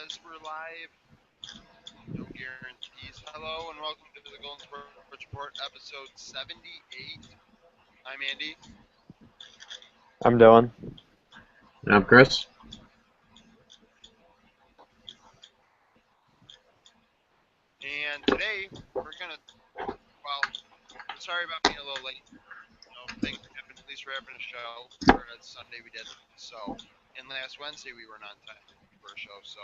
As we're live, no guarantees. Hello and welcome to the Golden Sports Report, episode 78. I'm Andy. I'm Dylan. I'm Chris. And today we're gonna, sorry about being a little late. Things happened. At least we're having a show. Or Sunday we did so, and last Wednesday we weren't on time for a show, so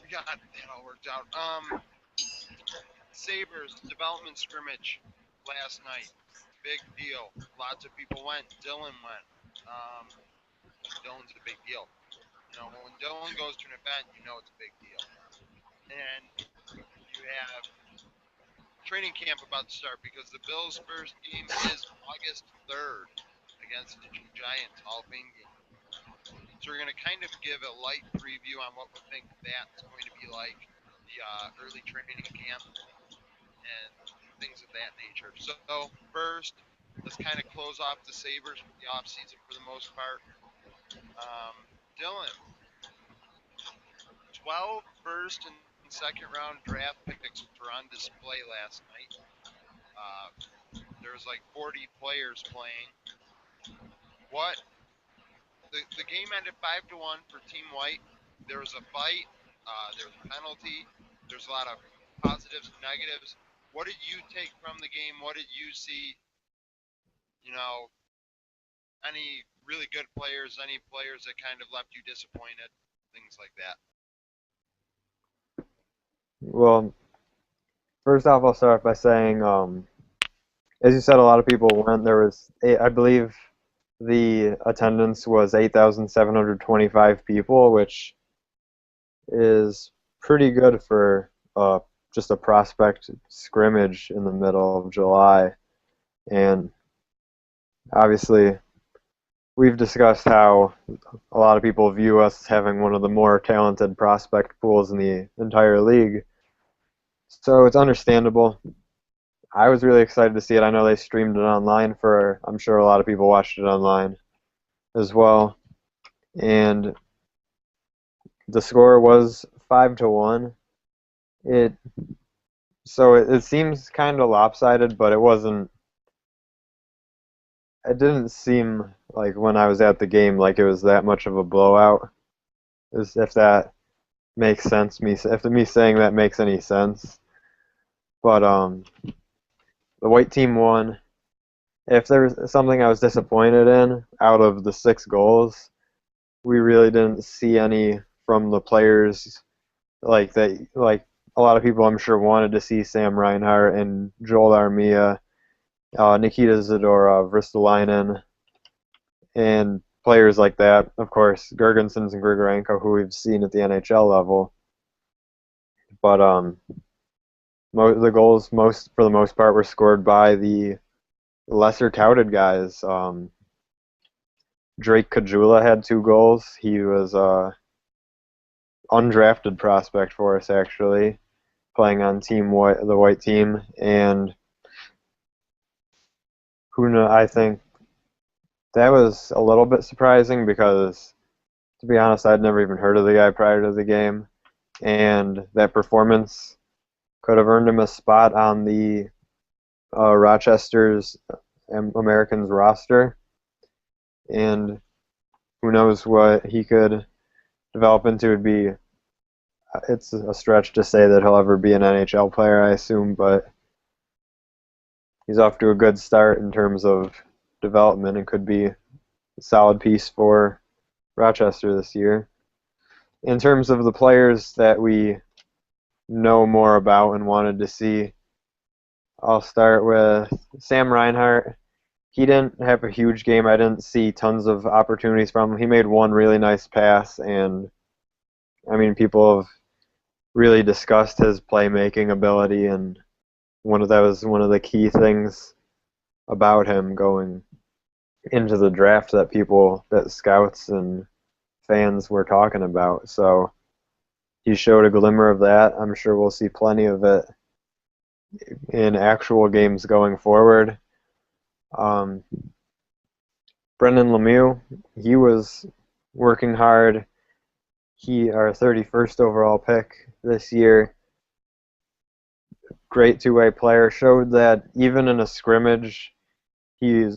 we got that all worked out. Sabres development scrimmage last night. Big deal. Lots of people went. Dylan went. Dylan's a big deal. When Dylan goes to an event, it's a big deal. And you have training camp about to start because the Bills' first game is August 3rd against the Giants, Hall of Fame game. So we're going to kind of give a light preview on what we think that's going to be like, the early training camp and things of that nature. So first, let's kind of close off the Sabres for the offseason for the most part. Dylan, 12 first and second round draft picks were on display last night. There was like 40 players playing. The game ended 5-1 for Team White. There was a fight. There was a penalty. There's a lot of positives and negatives. What did you take from the game? What did you see? Any really good players, any players that kind of left you disappointed, things like that. Well, first off, I'll start by saying, as you said, a lot of people went. There was, I believe, the attendance was 8,725 people, which is pretty good for just a prospect scrimmage in the middle of July. And obviously, we've discussed how a lot of people view us as having one of the more talented prospect pools in the entire league. So it's understandable. I was really excited to see it. I know they streamed it online I'm sure a lot of people watched it online as well. And the score was 5-1. It seems kind of lopsided, but it didn't seem like when I was at the game like it was that much of a blowout. If that makes sense, if me saying that makes any sense. But the white team won. If there's something I was disappointed in out of the 6 goals, we really didn't see any from the players like that. Like a lot of people, I'm sure, wanted to see Sam Reinhart and Joel Armia, Nikita Zadorov, Ristolainen, and players like that. Of course, Gergensons and Grigorenko, who we've seen at the NHL level. But the goals, for the most part, were scored by the lesser touted guys. Drake Kajula had 2 goals. He was undrafted prospect for us, actually, playing on the white team. And I think that was a little bit surprising because, to be honest, I'd never even heard of the guy prior to the game. And that performance could have earned him a spot on the Rochester's Americans roster. And who knows what he could develop into. It's a stretch to say that he'll ever be an NHL player, I assume, but he's off to a good start in terms of development and could be a solid piece for Rochester this year. In terms of the players that we know more about and wanted to see, I'll start with Sam Reinhart. He didn't have a huge game. I didn't see tons of opportunities from him. He made one really nice pass, and people have really discussed his playmaking ability, and that was one of the key things about him going into the draft that scouts and fans were talking about. So he showed a glimmer of that. I'm sure we'll see plenty of it in actual games going forward. Brendan Lemieux, he was working hard. He our 31st overall pick this year. Great two-way player. Showed that even in a scrimmage, he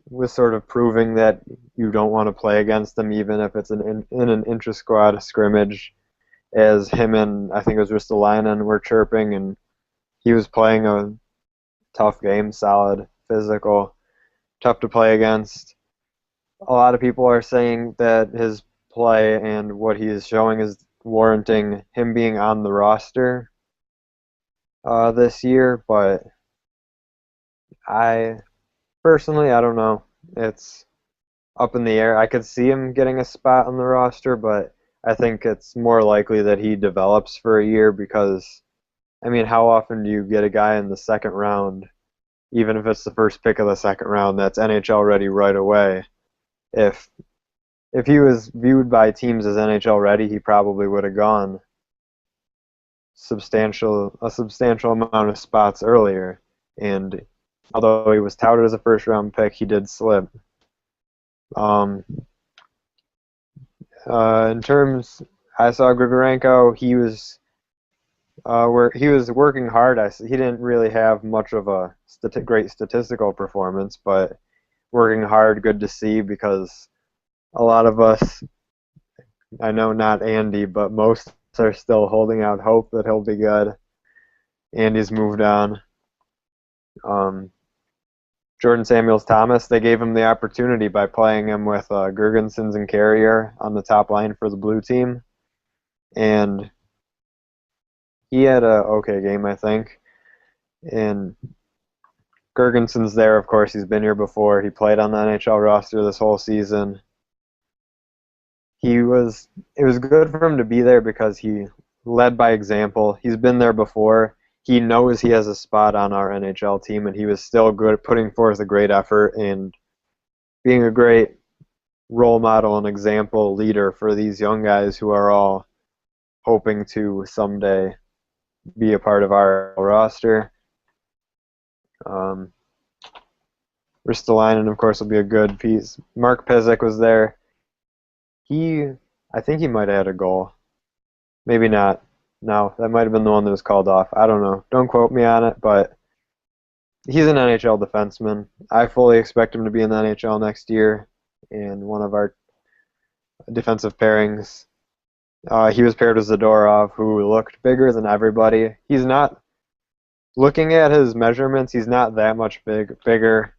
was sort of proving that you don't want to play against him, even if it's in an intra-squad scrimmage. As him and I think it was Ristolainen were chirping, and he was playing a tough game, solid, physical, tough to play against. A lot of people are saying that his play and what he is showing is warranting him being on the roster this year, but I personally, I don't know. It's up in the air. I could see him getting a spot on the roster, but I think it's more likely that he develops for a year because, I mean, how often do you get a guy in the second round, even if it's the first pick of the second round, that's NHL ready right away? If if he was viewed by teams as NHL ready, he probably would have gone a substantial amount of spots earlier. And although he was touted as a first round pick, he did slip. Um, in terms, I saw Grigorenko. He was working hard. He didn't really have much of a great statistical performance, but working hard, good to see because a lot of us, I know not Andy, but most are still holding out hope that he'll be good. Andy's moved on. Um, Jordan Samuels Thomas, they gave him the opportunity by playing him with Gergensons and Carrier on the top line for the blue team, and he had a okay game, I think. And Gergenson's there, of course. He's been here before. He played on the NHL roster this whole season. It was good for him to be there because he led by example. He's been there before. He knows he has a spot on our NHL team, and he was still good at putting forth a great effort and being a great role model and example leader for these young guys who are all hoping to someday be a part of our roster. Ristolainen, of course, will be a good piece. Mark Pysyk was there. I think he might have had a goal. Maybe not. No, that might have been the one that was called off. I don't know. Don't quote me on it, but he's an NHL defenseman. I fully expect him to be in the NHL next year in one of our defensive pairings. He was paired with Zadorov, who looked bigger than everybody. He's not, looking at his measurements, he's not that much bigger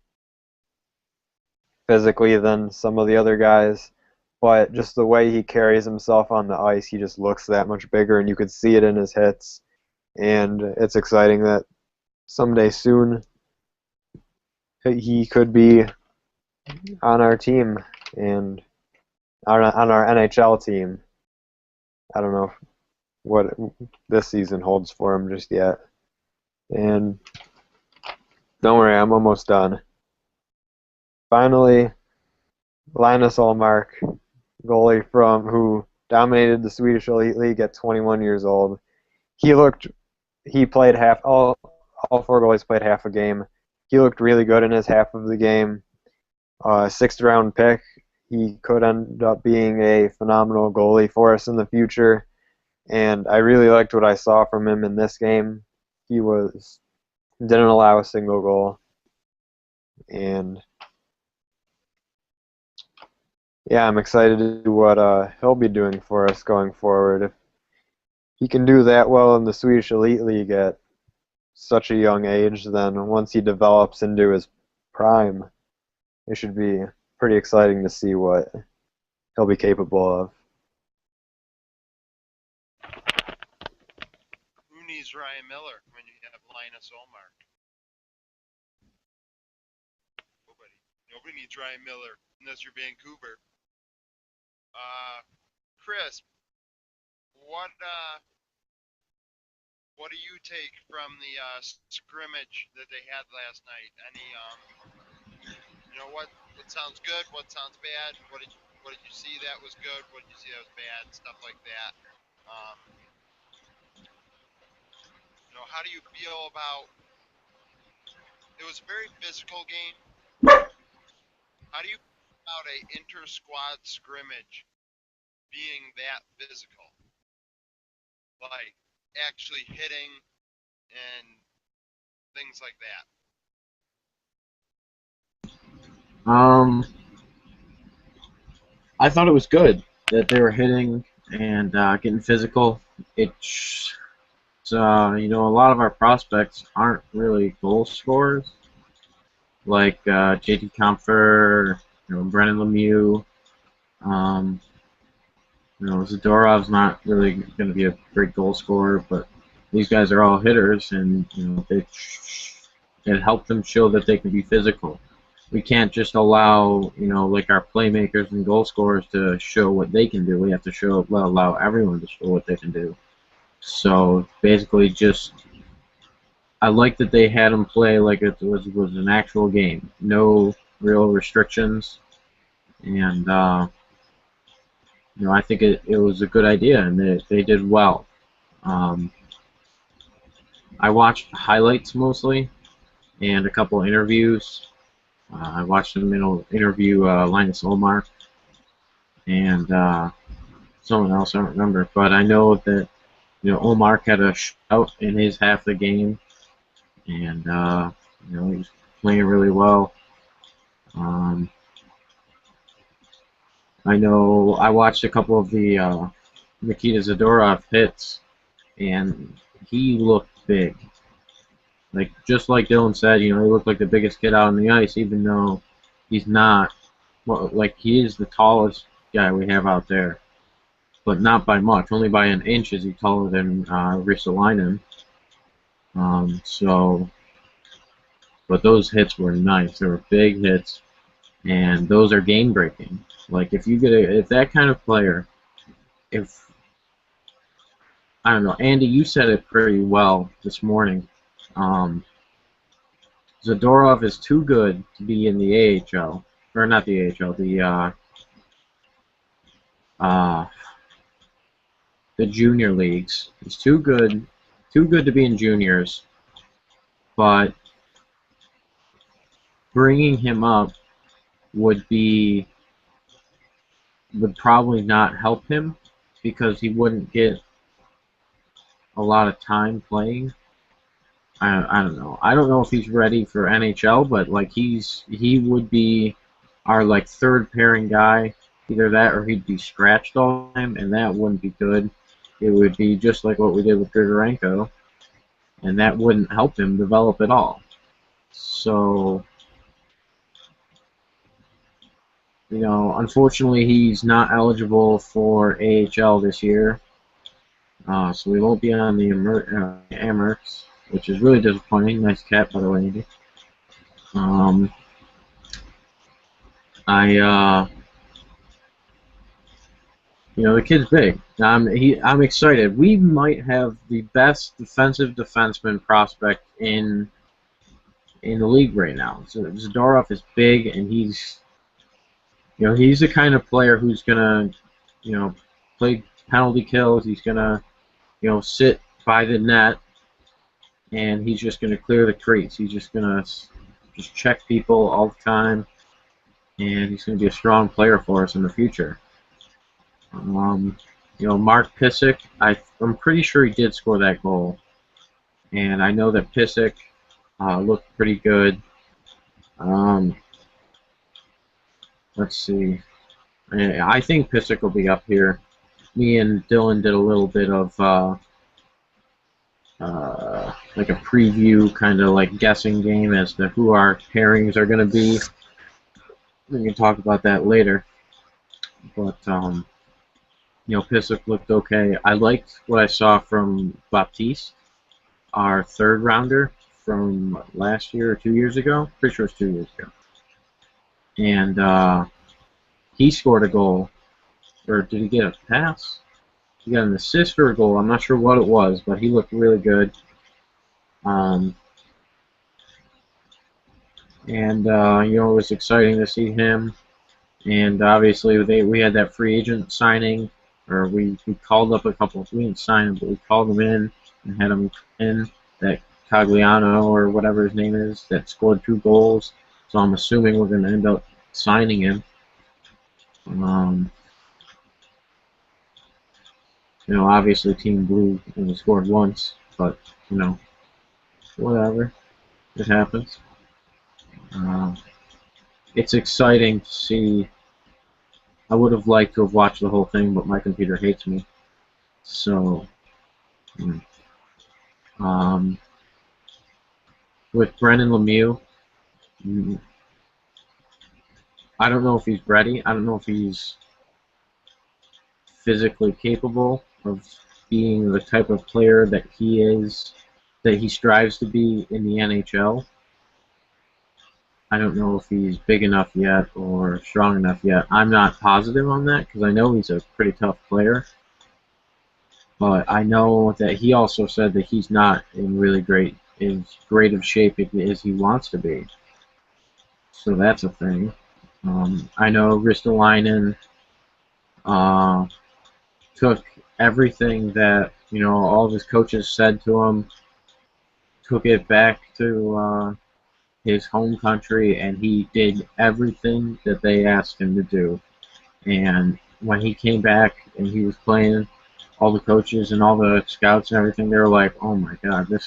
physically than some of the other guys, but just the way he carries himself on the ice, he just looks that much bigger, and you could see it in his hits. And it's exciting that someday soon he could be on our team and on our NHL team. I don't know what this season holds for him just yet. And don't worry, I'm almost done. Finally, Linus Ullmark, goalie from who dominated the Swedish Elite League at 21 years old. He played all four goalies played half a game. He looked really good in his half of the game. Sixth round pick. He could end up being a phenomenal goalie for us in the future. And I really liked what I saw from him in this game. He didn't allow a single goal. And yeah, I'm excited to see what he'll be doing for us going forward. If he can do that well in the Swedish Elite League at such a young age, then once he develops into his prime, it should be pretty exciting to see what he'll be capable of. Who needs Ryan Miller when you have Linus Olmark? Nobody. Nobody needs Ryan Miller unless you're Vancouver. Chris, what what do you take from the scrimmage that they had last night? Any what sounds good? What sounds bad? What did you see that was good? What did you see that was bad? Stuff like that. Um, how do you feel about? It was a very physical game. How do you feel about a inter-squad scrimmage being that physical, like actually hitting and things like that. I thought it was good that they were hitting and getting physical. It's a lot of our prospects aren't really goal scorers, like JT Compher, Brennan Lemieux. Um, Zadorov's not really going to be a great goal scorer, but these guys are all hitters, and it helped them show that they can be physical. We can't just allow like our playmakers and goal scorers to show what they can do. We have to allow everyone to show what they can do. So basically, just I like that they had them play like it was an actual game, no real restrictions, and I think it was a good idea, and they did well. Um, I watched highlights mostly and a couple interviews. I watched them interview Linus Olmark and someone else, I don't remember, but I know that Olmark had a shutout in his half of the game, and he was playing really well. I know I watched a couple of the Nikita Zadorov hits, and he looked big. Like just like Dylan said, he looked like the biggest kid out on the ice, even though he's not. Well, like he is the tallest guy we have out there, but not by much. Only by an inch is he taller than Ristolainen. But those hits were nice. They were big hits, and those are game breaking. Like if that kind of player, if I don't know, Andy, you said it pretty well this morning. Um, Zadorov is too good to be in the AHL, or not the AHL, uh, the junior leagues. He's too good to be in juniors. But bringing him up would probably not help him because he wouldn't get a lot of time playing. I don't know. I don't know if he's ready for NHL, but like he would be our like third pairing guy. Either that or he'd be scratched all the time, and that wouldn't be good. It would be just like what we did with Grigorenko, and that wouldn't help him develop at all. So, unfortunately, he's not eligible for AHL this year, so we won't be on the Amerks, which is really disappointing. Nice cap, by the way, Andy. The kid's big. I'm excited. We might have the best defensive defenseman prospect in the league right now. So Zadorov is big, and he's the kind of player who's gonna, play penalty kills. He's gonna, sit by the net, and he's just gonna clear the crease. He's just gonna just check people all the time, and he's gonna be a strong player for us in the future. Mark Pysyk, I'm pretty sure he did score that goal, and I know that Pysyk looked pretty good. Let's see. I think Pysyk will be up here. Me and Dylan did a little bit of like a preview, kind of like guessing game as to who our pairings are going to be. We can talk about that later. But Pysyk looked okay. I liked what I saw from Baptiste, our third rounder from last year or 2 years ago. Pretty sure it's 2 years ago. And he scored a goal. Or did he get a pass? He got an assist or a goal. I'm not sure what it was, but he looked really good. It was exciting to see him. And obviously, we had that free agent signing, or we called up a couple. We didn't sign him, but we called him in and had him in. That Cagliano or whatever his name is that scored 2 goals. So I'm assuming we're going to end up signing him. Obviously Team Blue only scored once, but you know, whatever. It happens. Uh, it's exciting to see. I would have liked to have watched the whole thing, but my computer hates me. So, mm, um, with Brennan Lemieux, mm, I don't know if he's ready. I don't know if he's physically capable of being the type of player that he is, that he strives to be in the NHL. I don't know if he's big enough yet or strong enough yet. I'm not positive on that because I know he's a pretty tough player. But I know that he also said that he's not in really great of shape as he wants to be. So that's a thing. I know Ristolainen uh, took everything that all of his coaches said to him, took it back to his home country, and he did everything that they asked him to do. And when he came back and he was playing, all the coaches and all the scouts and everything, they were like, "Oh my God, this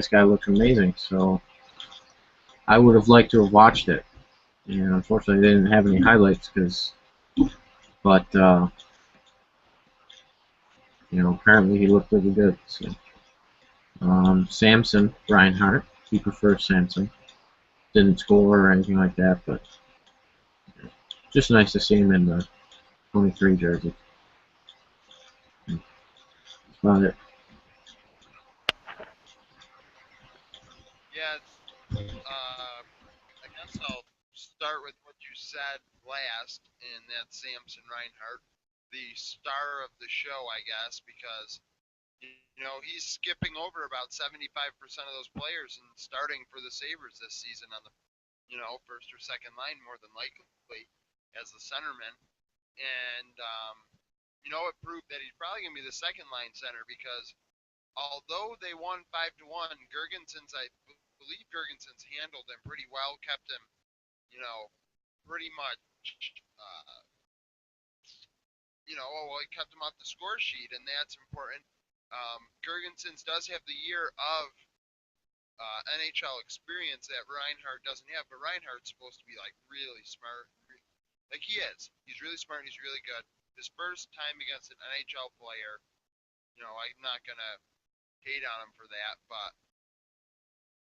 guy looks amazing." So I would have liked to have watched it, and unfortunately, they didn't have any highlights but apparently he looked really good. So Samson Reinhart, he prefers Samson. Didn't score or anything like that, but just nice to see him in the 23 jersey. That's about it. Yeah, I guess I'll start with what you said last, and that's Samson Reinhart, the star of the show, I guess, because he's skipping over about 75% of those players and starting for the Sabres this season on the first or second line more than likely as the centerman, and it proved that he's probably going to be the second line center because although they won 5-1, I believe Gergensons handled him pretty well, kept him, pretty much, uh, he kept him off the score sheet, and that's important. Gergensons does have the year of NHL experience that Reinhardt doesn't have, but Reinhardt's supposed to be like really smart. Like he is. He's really smart and he's really good. His first time against an NHL player, I'm not gonna hate on him for that, but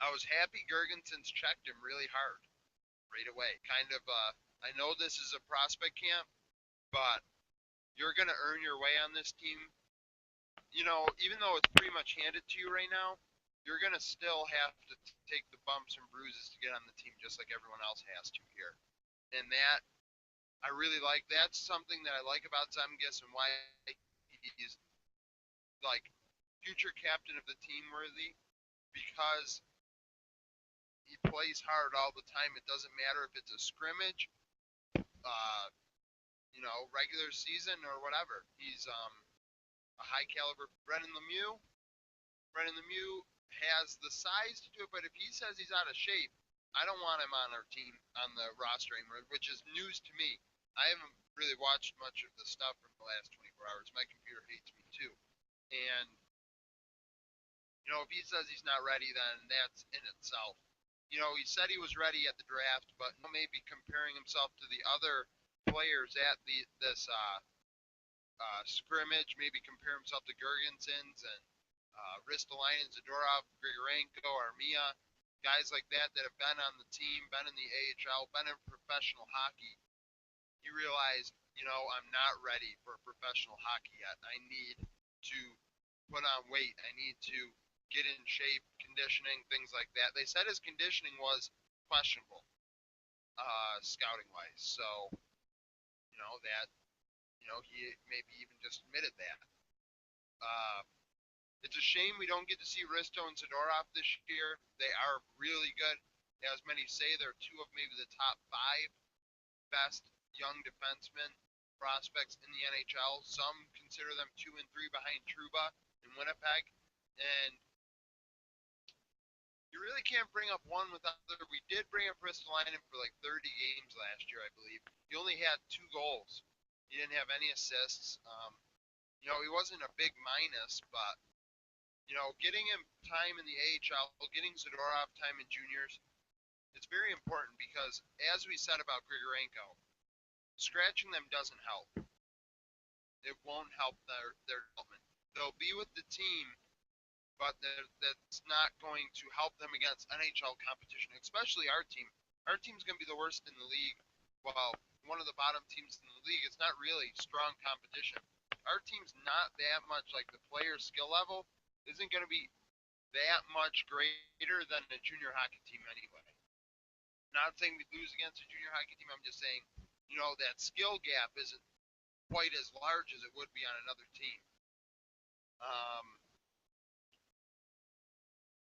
I was happy Gergensons checked him really hard right away. Kind of I know this is a prospect camp, but you're gonna earn your way on this team. Even though it's pretty much handed to you right now, you're gonna still have to take the bumps and bruises to get on the team, just like everyone else has to here. And that I really like. That's something that I like about Zemgus and why he's like future captain of the team worthy because he plays hard all the time. It doesn't matter if it's a scrimmage, uh, regular season or whatever. He's a high caliber. Brennan Lemieux has the size to do it, but if he says he's out of shape, I don't want him on our team on the roster anymore, which is news to me. I haven't really watched much of the stuff from the last 24 hours. My computer hates me too. And if he says he's not ready, then that's in itself. He said he was ready at the draft, but maybe comparing himself to the other players at this scrimmage, maybe compare himself to Gergensons and Ristolainen, Zadorov, Grigorenko, Armia, guys like that have been on the team, been in the AHL, been in professional hockey. He realized, I'm not ready for professional hockey yet. I need to put on weight. I need to get in shape, conditioning, things like that. They said his conditioning was questionable, scouting wise. So, that, he maybe even just admitted that. Uh, it's a shame we don't get to see Risto and Zadorov this year. They are really good. As many say, they're two of maybe the top five best young defensemen prospects in the NHL. Some consider them 2 and 3 behind Trouba in Winnipeg. And you really can't bring up one without the other. We did bring up Ristolainen for like 30 games last year, I believe. He only had 2 goals. He didn't have any assists. He wasn't a big minus, but getting him time in the AHL, getting Zadorov time in juniors, it's very important because, as we said about Grigorenko, scratching them doesn't help. It won't help their development. They'll be with the team, but that's not going to help them against NHL competition, especially our team. Our team's going to be the worst in the league. Well, one of the bottom teams in the league. It's not really strong competition. Our team's not that much like the player skill level isn't going to be that much greater than a junior hockey team anyway. Not saying we lose against a junior hockey team. I'm just saying, that skill gap isn't quite as large as it would be on another team. Um,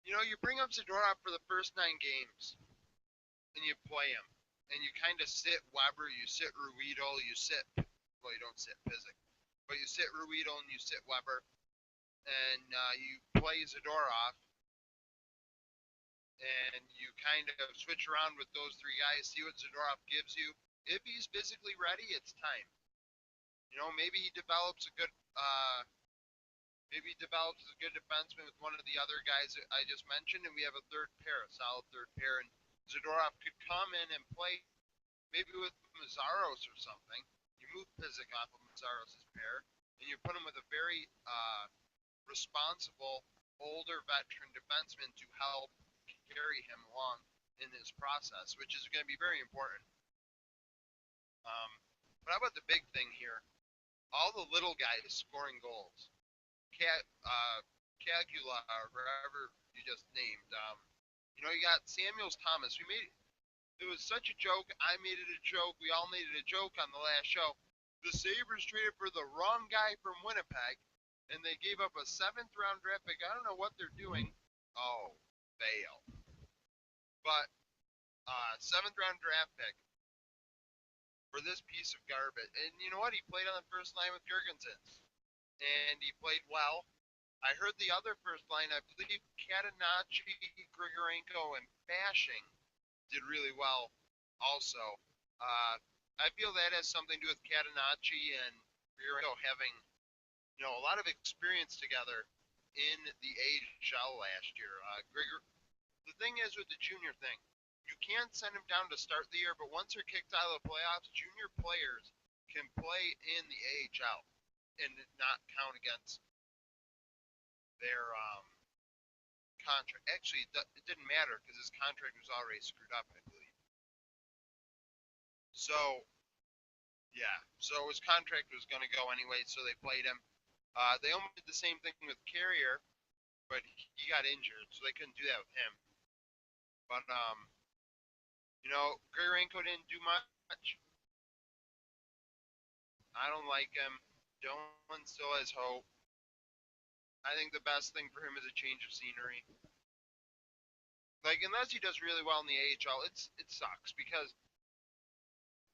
you bring up Zadorov for the first 9 games, and you play him, and you kind of sit Weber, you sit Ruedel, well, you don't sit Pizik, but you sit Ruedel and you sit Weber, and you play Zadorov, and you kind of switch around with those 3 guys, see what Zadorov gives you. If he's physically ready, it's time. Maybe he develops a good defenseman with one of the other guys that I just mentioned, and we have a solid third pair, and Zadorov could come in and play maybe with Mazzaros or something. You move Pizik off of Mazzaros' pair, and you put him with a very responsible, older veteran defenseman to help carry him along in this process, which is going to be very important. But how about the big thing here? All the little guys scoring goals. Cagula, or wherever you just named. You got Samuels Thomas. It was such a joke. I made it a joke. We all made it a joke on the last show. The Sabres traded for the wrong guy from Winnipeg, and they gave up a 7th-round draft pick. I don't know what they're doing. Oh, fail. But 7th-round draft pick for this piece of garbage. And you know what? He played on the first line with Girgensons, and he played well. I heard the other first line, I believe Catanacci, Grigorenko, and Bashing did really well also. I feel that has something to do with Catanacci and Grigorenko having, a lot of experience together in the AHL last year. The thing is with the junior thing, you can't send them down to start the year, but once they're kicked out of the playoffs, junior players can play in the AHL and not count against their contract. Actually, it didn't matter because his contract was already screwed up, I believe. So, yeah. So his contract was going to go anyway, so they played him. They almost did the same thing with Carrier, but he got injured, so they couldn't do that with him. But, Grigorenko didn't do much. I don't like him. Dylan still has hope. I think the best thing for him is a change of scenery. Like, unless he does really well in the AHL, it sucks because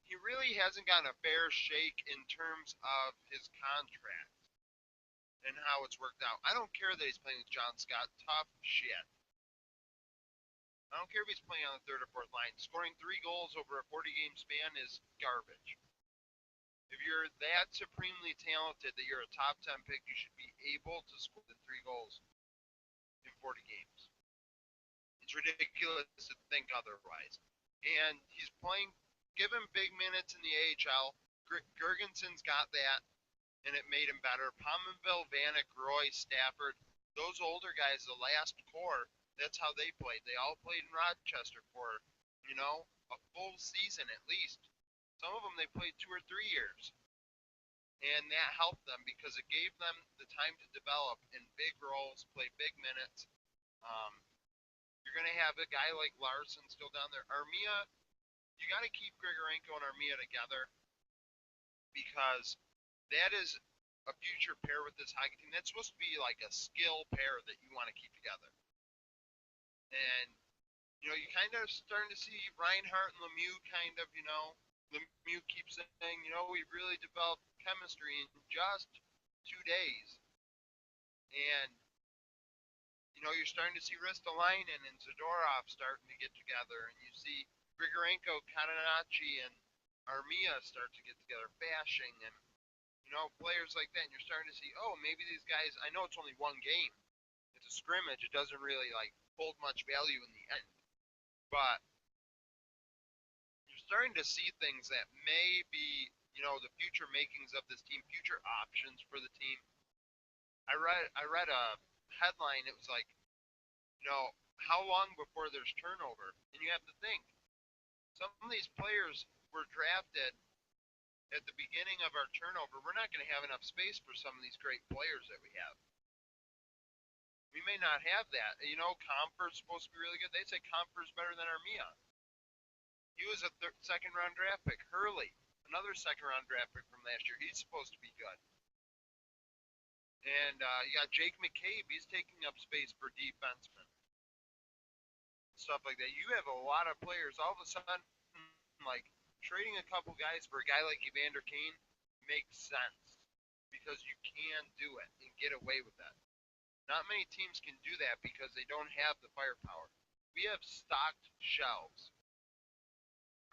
he really hasn't gotten a fair shake in terms of his contract and how it's worked out. I don't care that he's playing with John Scott. Tough shit. I don't care if he's playing on the 3rd or 4th line. Scoring 3 goals over a 40-game span is garbage. If you're that supremely talented that you're a top 10 pick, you should be able to score 3 goals in 40 games. It's ridiculous to think otherwise. And he's playing, give him big minutes in the AHL. Girgensons got that, and it made him better. Pominville, Vanek, Roy, Stafford, those older guys, the last core, that's how they played. They all played in Rochester for, a full season at least. Some of them they played 2 or 3 years. And that helped them because it gave them the time to develop in big roles, play big minutes. You're going to have a guy like Larson still down there. Armia, you got to keep Grigorenko and Armia together because that is a future pair with this hockey team. That's supposed to be like a skill pair that you want to keep together. And, you kind of starting to see Reinhardt and Lemieux kind of, Lemieux keeps saying, we've really developed chemistry in just 2 days. And, you're starting to see Ristolainen and Zadorov starting to get together. And you see Grigorenko, Catanacci, and Armia start to get together, Bashing. And, players like that, and you're starting to see, oh, maybe these guys. I know it's only one game. It's a scrimmage. It doesn't really like hold much value in the end, but you're starting to see things that may be, the future makings of this team, future options for the team. I read a headline. It was like, how long before there's turnover? And you have to think, some of these players were drafted at the beginning of our turnover. We're not going to have enough space for some of these great players that we have. We may not have that. Comfer's supposed to be really good. They say Comfer's better than Armia. He was a second round draft pick. Hurley, another second round draft pick from last year. He's supposed to be good. And you got Jake McCabe. He's taking up space for defensemen. Stuff like that. You have a lot of players. All of a sudden, like, trading a couple guys for a guy like Evander Kane makes sense. Because you can do it and get away with that. Not many teams can do that because they don't have the firepower. We have stocked shelves.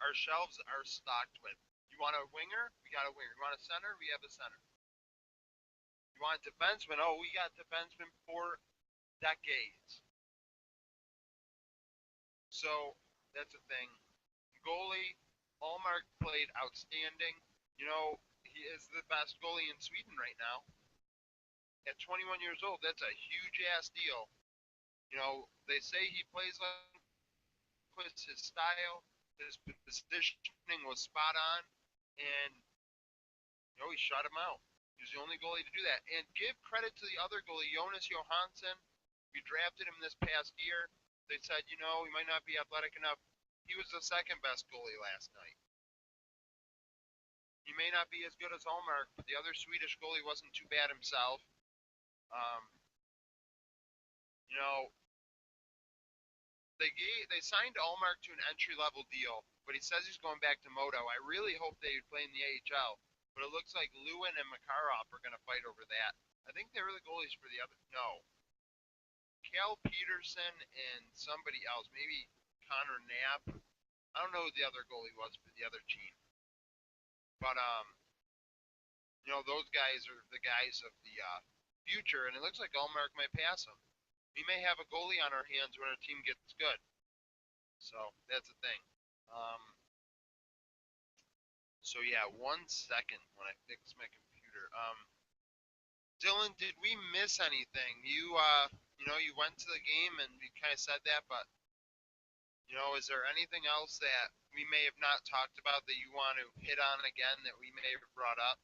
Our shelves are stocked with. You want a winger? We got a winger. You want a center? We have a center. You want a defenseman? Oh, we got defensemen for decades. So that's a thing. Goalie, Allmark played outstanding. He is the best goalie in Sweden right now. At 21 years old, that's a huge ass deal. They say he plays like his style, his positioning was spot on, and he shut him out. He was the only goalie to do that. And give credit to the other goalie, Jonas Johansson. We drafted him this past year. They said, he might not be athletic enough. He was the second best goalie last night. He may not be as good as Allmark, but the other Swedish goalie wasn't too bad himself. They signed Allmark to an entry-level deal, but he says he's going back to Modo. I really hope they play in the AHL, but it looks like Lewin and Makarov are going to fight over that. I think they were the goalies for the other. No. Cal Peterson and somebody else, maybe Connor Knapp. I don't know who the other goalie was for the other team. But, those guys are the guys of the future, and it looks like Allmark might pass him. We may have a goalie on our hands when our team gets good. So that's the thing. So yeah, 1 second when I fix my computer. Dylan, did we miss anything? You went to the game and you kind of said that, but is there anything else that we may have not talked about that you want to hit on again that we may have brought up?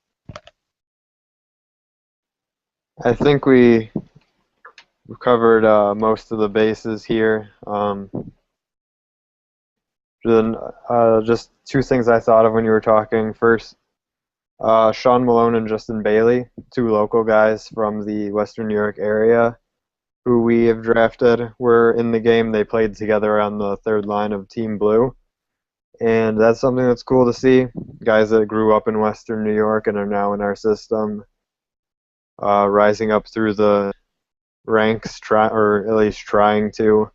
I think we covered most of the bases here. Then just two things I thought of when you were talking. First, Sean Malone and Justin Bailey, two local guys from the Western New York area who we have drafted, were in the game. They played together on the third line of Team Blue. And that's something that's cool to see. Guys that grew up in Western New York and are now in our system, rising up through the ranks, or at least trying to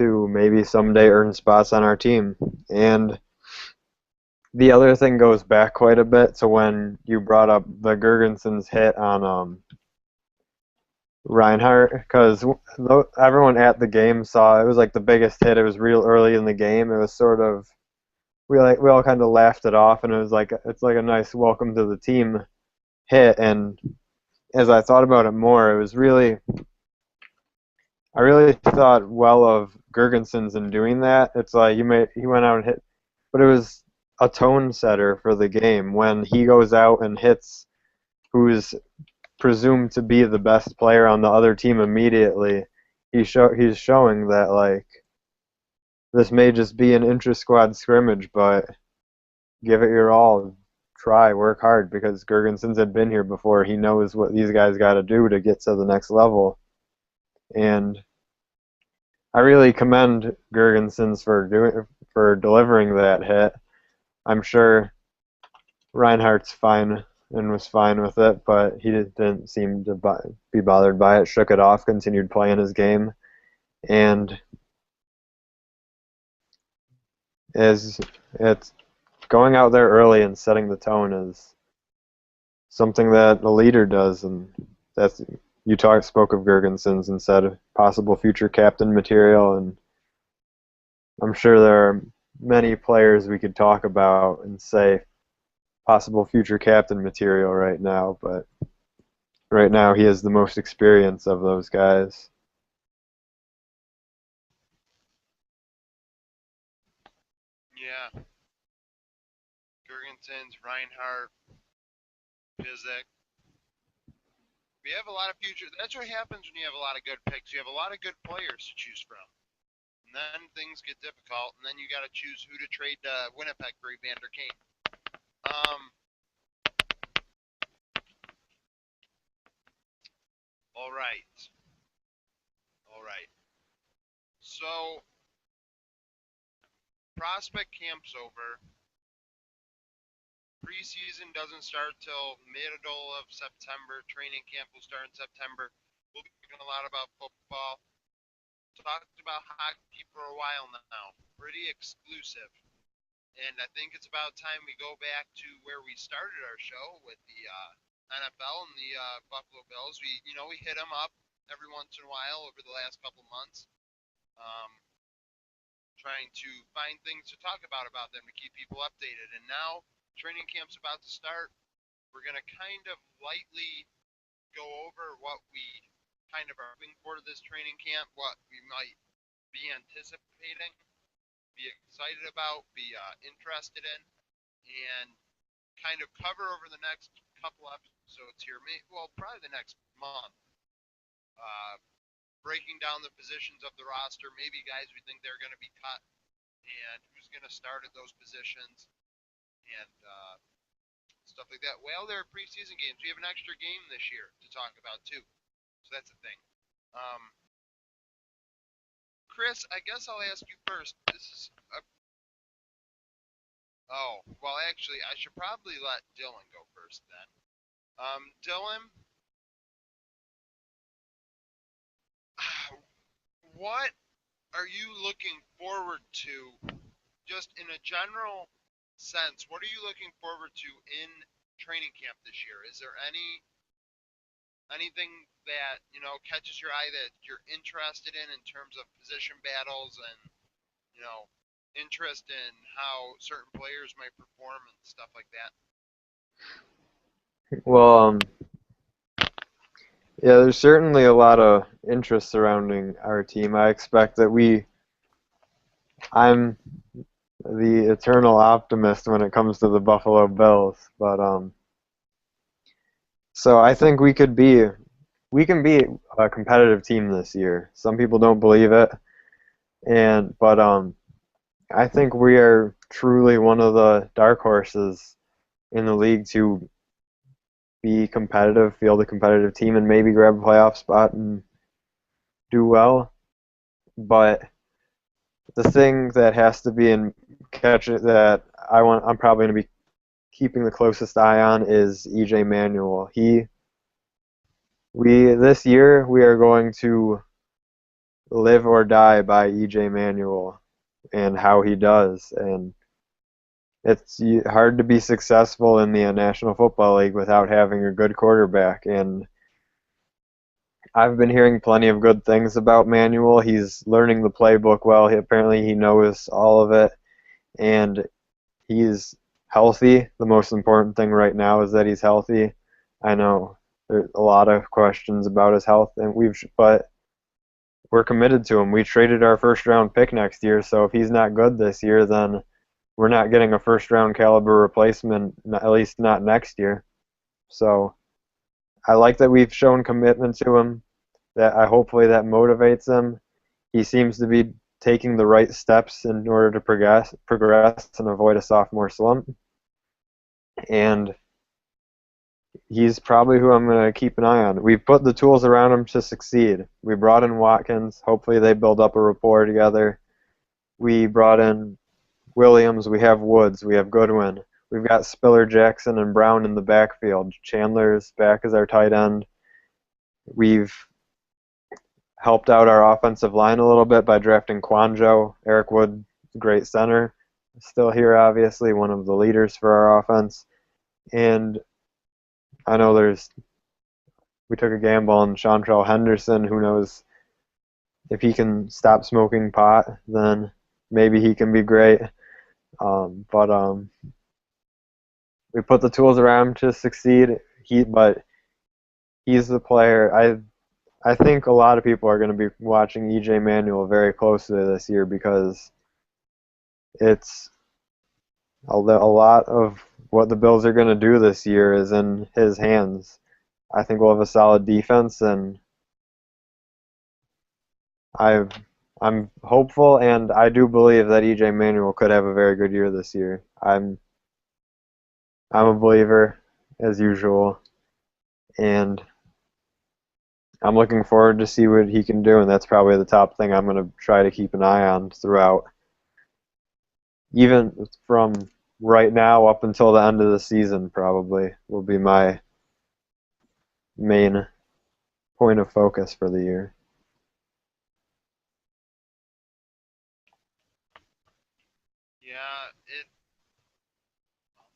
maybe someday earn spots on our team. And the other thing goes back quite a bit to when you brought up the Girgensons hit on Reinhardt, because everyone at the game saw it was like the biggest hit. It was real early in the game. It was sort of we all kind of laughed it off, and it was like it's like a nice welcome to the team hit. And as I thought about it more, it was I really thought well of Girgensons in doing that. It's like he went out and hit, but it was a tone setter for the game when he goes out and hits who's presumed to be the best player on the other team immediately. He's showing that like this may just be an intra-squad scrimmage, but give it your all. Try, work hard, because Girgensons had been here before. He knows what these guys got to do to get to the next level. And I really commend Girgensons for delivering that hit. I'm sure Reinhardt's fine and was fine with it, but he didn't seem to be bothered by it. Shook it off, continued playing his game, and it's going out there early and setting the tone something that a leader does, and that's spoke of Gergensons and said possible future captain material, and I'm sure there are many players we could talk about and say possible future captain material right now, but right now he has the most experience of those guys. Yeah, Gergensons, Reinhardt, Pizik. We have a lot of future. That's what happens when you have a lot of good picks. You have a lot of good players to choose from. And then things get difficult, and then you got to choose who to trade to Winnipeg for Evander Kane. All right. All right. So, prospect camp's over. Preseason doesn't start till middle of September. Training camp will start in September. We'll be talking a lot about football. Talked about hockey for a while now. Pretty exclusive. And I think it's about time we go back to where we started our show with the NFL and the Buffalo Bills. We hit them up every once in a while over the last couple months, um, trying to find things to talk about them to keep people updated. And now training camp's about to start. We're going to kind of lightly go over what we kind of are looking for to this training camp, what we might be anticipating, be excited about, be interested in, and kind of cover over the next couple episodes here, probably the next month, uh, breaking down the positions of the roster, maybe guys we think they're going to be cut, and who's going to start at those positions, and stuff like that. Well, there are preseason games. We have an extra game this year to talk about too, so that's a thing. Chris, I guess I'll ask you first. Well, actually, I should probably let Dylan go first then. Dylan, what are you looking forward to, just in a general sense? What are you looking forward to in training camp this year? Is there anything that catches your eye that you're interested in terms of position battles and interest in how certain players might perform and stuff like that? Well, yeah, there's certainly a lot of interest surrounding our team. I expect that I'm the eternal optimist when it comes to the Buffalo Bills, but so I think we can be a competitive team this year. Some people don't believe it, but I think we are truly one of the dark horses in the league to be competitive, field a competitive team, and maybe grab a playoff spot and do well. But the thing that has to be in catch it that I'm probably going to be keeping the closest eye on is EJ Manuel. This year we are going to live or die by EJ Manuel and how he does, and it's hard to be successful in the National Football League without having a good quarterback, and I've been hearing plenty of good things about Manuel. He's learning the playbook well. Apparently he knows all of it, and he's healthy. The most important thing right now is that he's healthy. I know there's a lot of questions about his health, but we're committed to him. We traded our first-round pick next year, so if he's not good this year, then we're not getting a first-round caliber replacement, at least not next year. So I like that we've shown commitment to him. Hopefully that motivates him. He seems to be taking the right steps in order to progress and avoid a sophomore slump. And he's probably who I'm going to keep an eye on. We've put the tools around him to succeed. We brought in Watkins. Hopefully they build up a rapport together. We brought in Williams. We have Woods. We have Goodwin. We've got Spiller, Jackson, and Brown in the backfield. Chandler's back as our tight end. We've helped out our offensive line a little bit by drafting Quanjo. Eric Wood, great center. Still here, obviously, one of the leaders for our offense. And I know we took a gamble on Chantrell Henderson. Who knows if he can stop smoking pot, then maybe he can be great. But we put the tools around him to succeed. But he's the player. I think a lot of people are going to be watching EJ Manuel very closely this year because it's a lot of what the Bills are going to do this year is in his hands. I think we'll have a solid defense, and I'm hopeful, and I do believe that EJ Manuel could have a very good year this year. I'm a believer as usual, and I'm looking forward to see what he can do, and that's probably the top thing I'm going to try to keep an eye on throughout, even from right now up until the end of the season. Probably will be my main point of focus for the year. Yeah,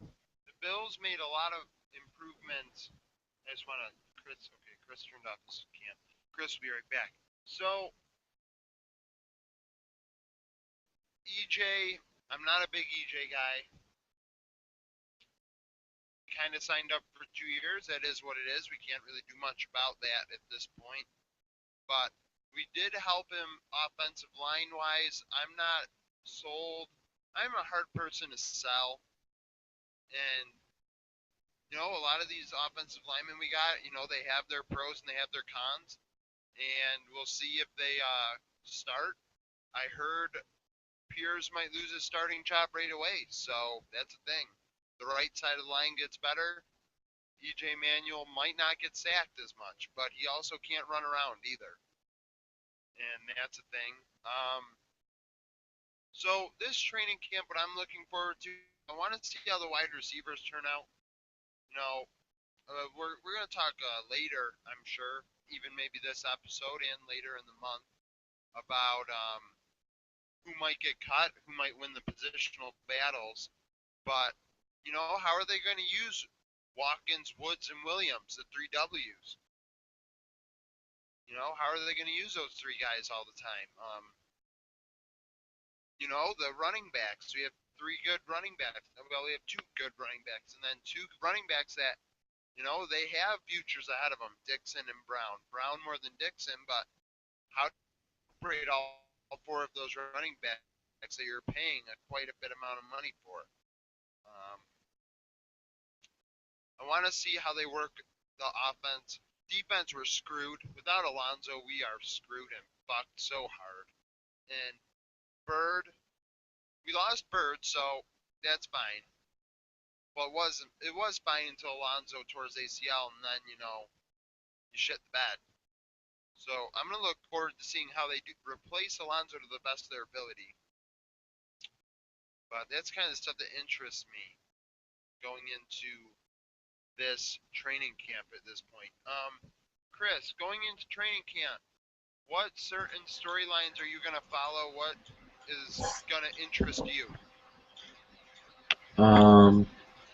the Bills made a lot of improvements. I just want to Chris turned off his cam. Chris will be right back. So EJ, I'm not a big EJ guy. Kind of signed up for 2 years. That is what it is. We can't really do much about that at this point. But we did help him offensive line wise. I'm not sold. I'm a hard person to sell. And a lot of these offensive linemen we got, they have their pros and they have their cons. And we'll see if they start. I heard Pierce might lose his starting job right away, so that's a thing. The right side of the line gets better. EJ Manuel might not get sacked as much, but he also can't run around either. And that's a thing. So this training camp, what I'm looking forward to, I want to see how the wide receivers turn out. We're going to talk later, I'm sure, even maybe this episode and later in the month, about who might get cut, who might win the positional battles. But, how are they going to use Watkins, Woods, and Williams, the three W's? How are they going to use those three guys all the time? The running backs. We have three good running backs. Well, we have two good running backs, and then two running backs that, they have futures ahead of them, Dixon and Brown. Brown more than Dixon, but how to operate all four of those running backs that you're paying quite a bit amount of money for. I want to see how they work the offense. Defense, we're screwed. Without Alonzo, we are screwed and fucked so hard. And Bird, we lost Bird, so that's fine. Well, it was fine until Alonzo tore his ACL, and then you shit the bed. So I'm gonna look forward to seeing how they do replace Alonzo to the best of their ability. But that's kind of the stuff that interests me going into this training camp at this point. Chris, going into training camp, what certain storylines are you gonna follow? What is gonna interest you?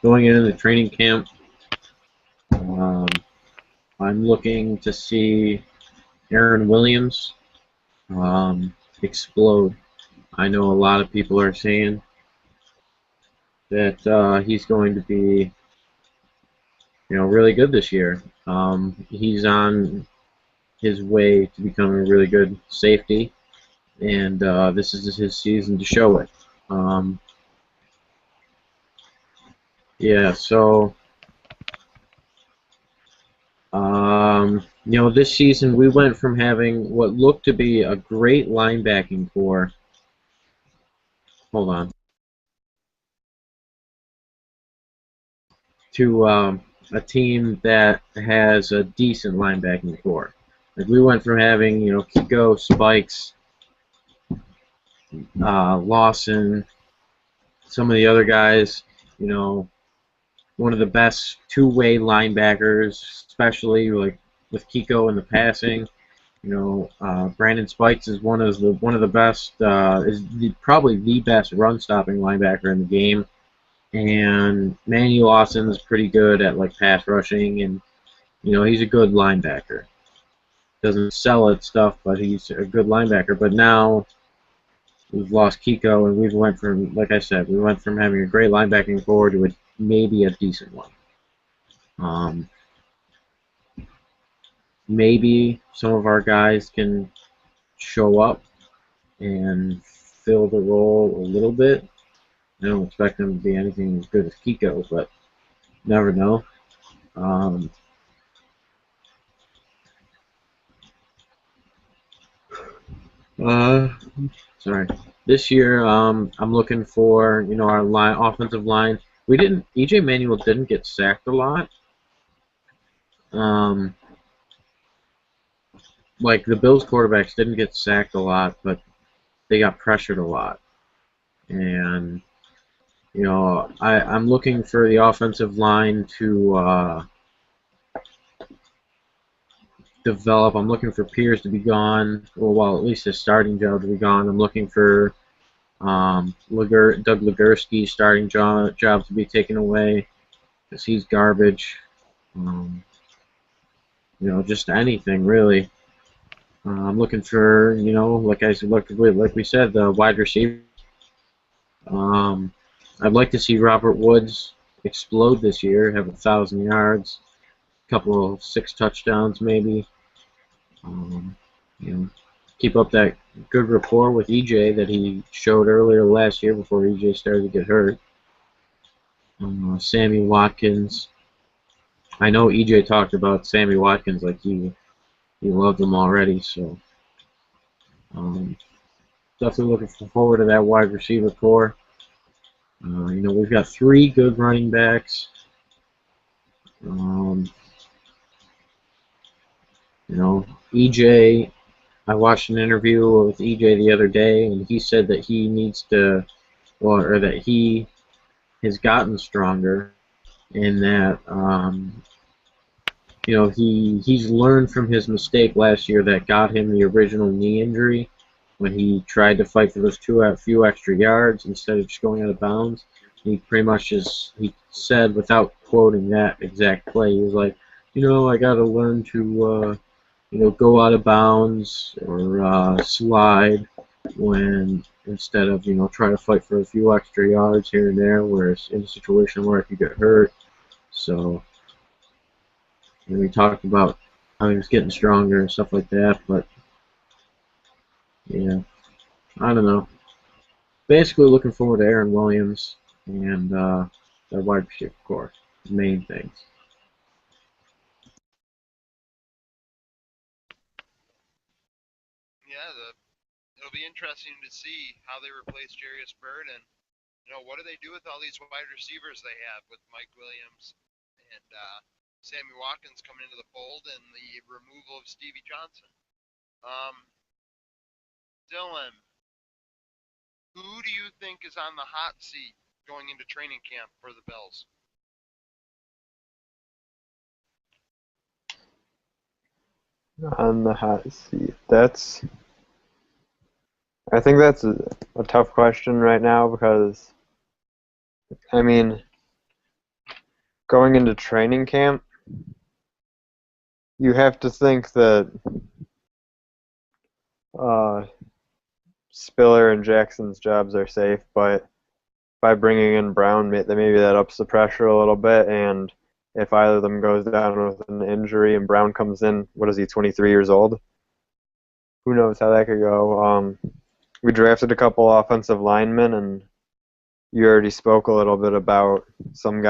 Going into the training camp, I'm looking to see Aaron Williams explode. I know a lot of people are saying that he's going to be, really good this year. He's on his way to becoming a really good safety, and this is his season to show it. Yeah, so this season we went from having what looked to be a great linebacking core. Hold on. To a team that has a decent linebacking core. Like we went from having, Kiko, Spikes, Lawson, some of the other guys, one of the best two-way linebackers, especially like with Kiko in the passing. Brandon Spikes is one of the best, probably the best run-stopping linebacker in the game. and Manny Lawson's pretty good at like pass rushing, and he's a good linebacker. Doesn't sell at stuff, but he's a good linebacker. But now we've lost Kiko, and we've went from, like I said, we went from having a great linebacking core to maybe a decent one. Um, maybe some of our guys can show up and fill the role a little bit. I don't expect them to be anything as good as Kiko, but never know. Um, uh, sorry. This year, I'm looking for our offensive line. We didn't. EJ Manuel didn't get sacked a lot. Um, like the Bills quarterbacks didn't get sacked a lot, but they got pressured a lot. And I'm looking for the offensive line to develop. I'm looking for Pierce to be gone, well, at least his starting job to be gone. I'm looking for Doug Legursky's starting job to be taken away because he's garbage. Just anything really. I'm looking for, like we said, the wide receiver. I'd like to see Robert Woods explode this year, have 1,000 yards, a couple of 6 touchdowns maybe. Um, you know, keep up that good rapport with EJ that he showed earlier last year before EJ started to get hurt. Sammy Watkins. I know EJ talked about Sammy Watkins like he loved him already, so definitely looking forward to that wide receiver core. We've got 3 good running backs. EJ, I watched an interview with EJ the other day, and he said that he needs to, or that he has gotten stronger, and that he's learned from his mistake last year that got him the original knee injury when he tried to fight for those few extra yards instead of just going out of bounds. He pretty much he said, without quoting that exact play, he was like, I got to learn to go out of bounds or slide when instead of try to fight for a few extra yards here and there, where it's in a situation where I could get hurt. So we talked about how he was getting stronger and stuff like that, but yeah, I don't know. Basically, looking forward to Aaron Williams and their wide receiver core. Main things. Yeah, it'll be interesting to see how they replace Jarius Byrd and what do they do with all these wide receivers they have with Mike Williams and Sammy Watkins coming into the fold and the removal of Stevie Johnson. Um, Dylan, who do you think is on the hot seat going into training camp for the Bills? On the hot seat. I think that's a tough question right now because, I mean, going into training camp, you have to think that Spiller and Jackson's jobs are safe, but by bringing in Brown, maybe that ups the pressure a little bit, and if either of them goes down with an injury and Brown comes in, what is he, 23 years old? Who knows how that could go. We drafted a couple offensive linemen, and you already spoke a little bit about some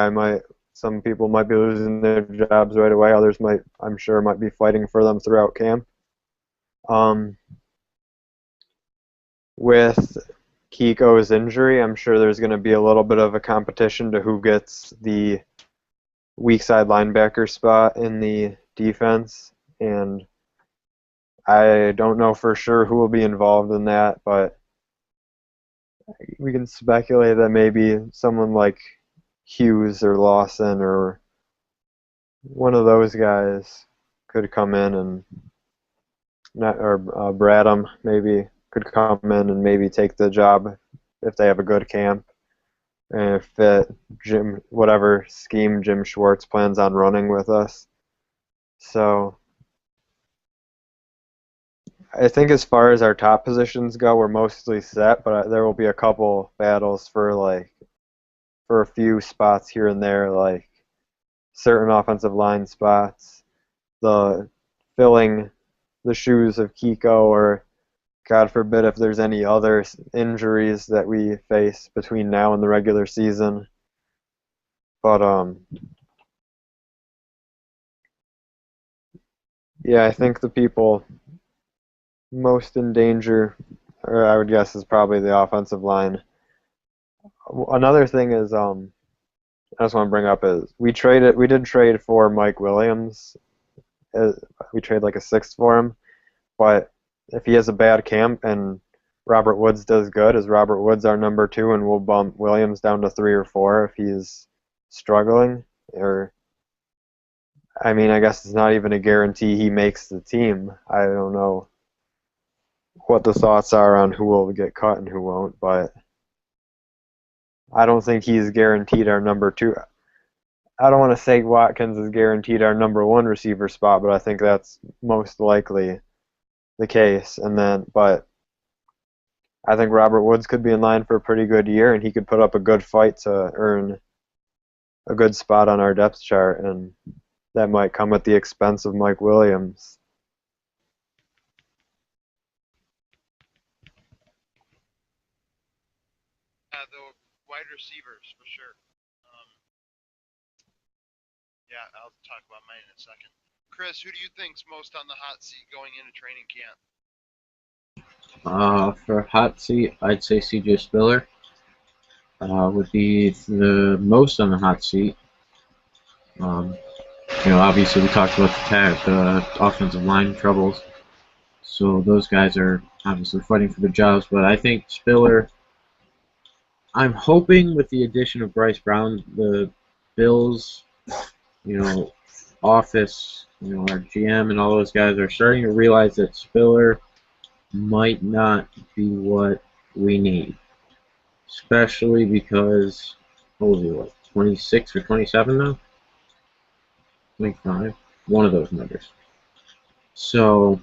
people might be losing their jobs right away. Others I'm sure, might be fighting for them throughout camp. With Kiko's injury, I'm sure there's going to be a little bit of a competition to who gets the weak side linebacker spot in the defense, and I don't know for sure who will be involved in that, but we can speculate that maybe someone like Hughes or Lawson or one of those guys could come in and Bradham maybe could come in and maybe take the job if they have a good camp. and fit Jim whatever scheme Jim Schwartz plans on running with us. So I think as far as our top positions go, we're mostly set, but there will be a couple battles for a few spots here and there, like certain offensive line spots, the filling the shoes of Kiko, or God forbid if there's any other injuries that we face between now and the regular season. But yeah, I think the people most in danger, or I would guess, is probably the offensive line. Another thing is I just want to bring up is we did trade for Mike Williams. Uh, we traded like a sixth for him, but if he has a bad camp and Robert Woods does good, is Robert Woods our number two, and we'll bump Williams down to 3 or 4 if he's struggling? Or I mean, I guess it's not even a guarantee he makes the team. I don't know what the thoughts are on who will get cut and who won't, but I don't think he's guaranteed our number two. I don't want to say Watkins is guaranteed our number one receiver spot, but I think that's most likely the case. And then, but I think Robert Woods could be in line for a pretty good year, and he could put up a good fight to earn a good spot on our depth chart, and that might come at the expense of Mike Williams. The wide receivers for sure. Um, yeah, I'll talk about mine in a second. Chris, who do you think's most on the hot seat going into training camp? For hot seat, I'd say CJ Spiller would be the most on the hot seat. Um, obviously we talked about the offensive line troubles, so those guys are obviously fighting for the jobs. But I think Spiller. I'm hoping with the addition of Bryce Brown, the Bills, you know, office, our GM and all those guys are starting to realize that Spiller might not be what we need, especially because what was he, 26 or 27 now? 25, one of those numbers. So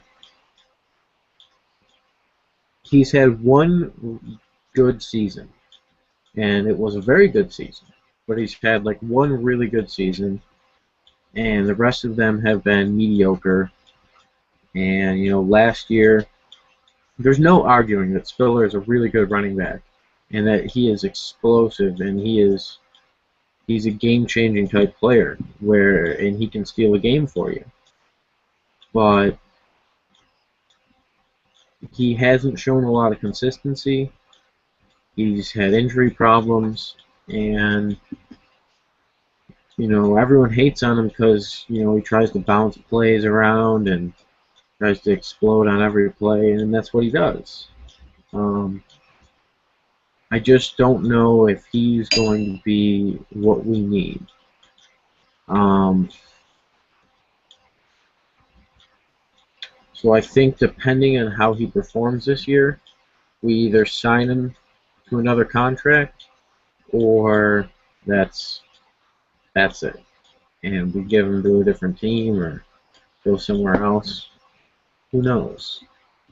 he's had one good season, and it was a very good season. But he's had like one really good season, and the rest of them have been mediocre. And last year, there's no arguing that Spiller is a really good running back, and that he is explosive, and he's a game-changing type player, and he can steal a game for you. But he hasn't shown a lot of consistency. He's had injury problems, and everyone hates on him because he tries to bounce plays around and tries to explode on every play, and that's what he does. I just don't know if he's going to be what we need. Um, so I think depending on how he performs this year, we either sign him to another contract or that's that's it, and we give him to a different team or go somewhere else. Who knows?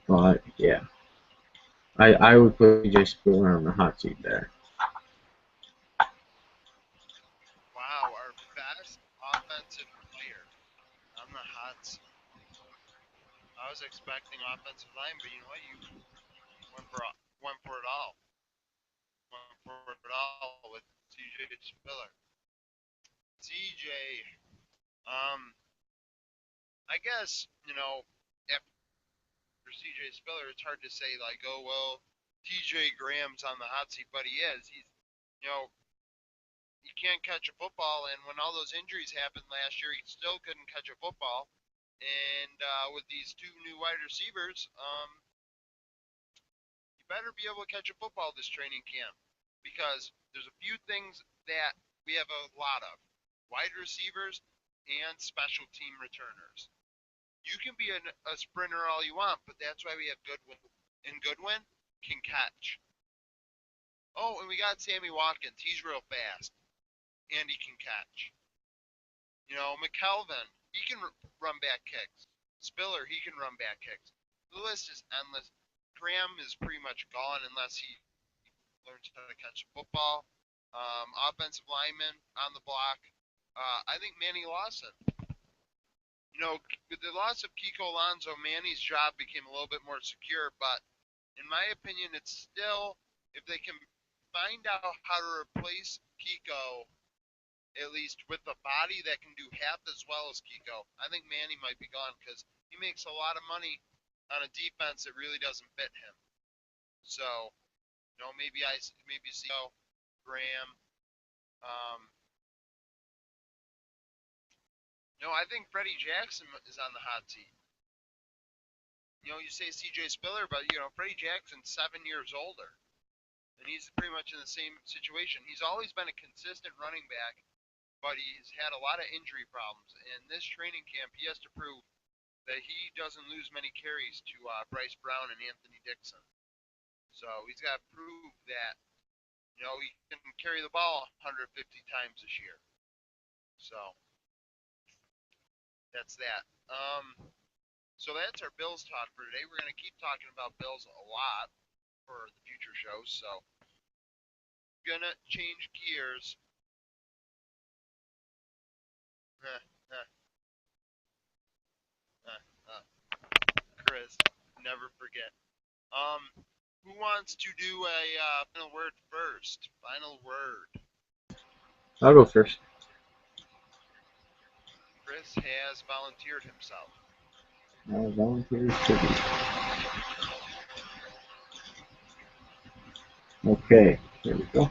But yeah, I would put AJ Spiller on the hot seat there. Wow, our best offensive player on the hot seat. I was expecting offensive line, but you know what? You went for went for it all. Went for it all with CJ Spiller. CJ, um, I guess after CJ Spiller, it's hard to say like, oh well, TJ Graham's on the hot seat, but he is. He's, you know, he can't catch a football, and when all those injuries happened last year, he still couldn't catch a football. And with these two new wide receivers, you better be able to catch a football this training camp because there's a few things that we have a lot of: wide receivers and special team returners. You can be a sprinter all you want, but that's why we have Goodwin. And Goodwin can catch. Oh, and we got Sammy Watkins. He's real fast, and he can catch. McKelvin, he can run back kicks. Spiller, he can run back kicks. The list is endless. Graham is pretty much gone unless he learns how to catch the football. Offensive lineman on the block. I think Manny Lawson. With the loss of Kiko Alonso, Manny's job became a little bit more secure, but in my opinion, it's still, if they can find out how to replace Kiko, at least with a body that can do half as well as Kiko, I think Manny might be gone because he makes a lot of money on a defense that really doesn't fit him. So, maybe see Graham. Um, I think Freddie Jackson is on the hot seat. You say C.J. Spiller, but Freddie Jackson's 7 years older, and he's pretty much in the same situation. He's always been a consistent running back, but he's had a lot of injury problems. And this training camp, he has to prove that he doesn't lose many carries to Bryce Brown and Anthony Dixon. So he's got to prove that he can carry the ball 150 times this year. So that's that. So that's our Bills talk for today. We're going to keep talking about Bills a lot for the future shows. So gonna change gears. Chris, never forget. Who wants to do a final word first? Final word. I'll go first. Chris has volunteered himself. Volunteers to be. Okay, there we go.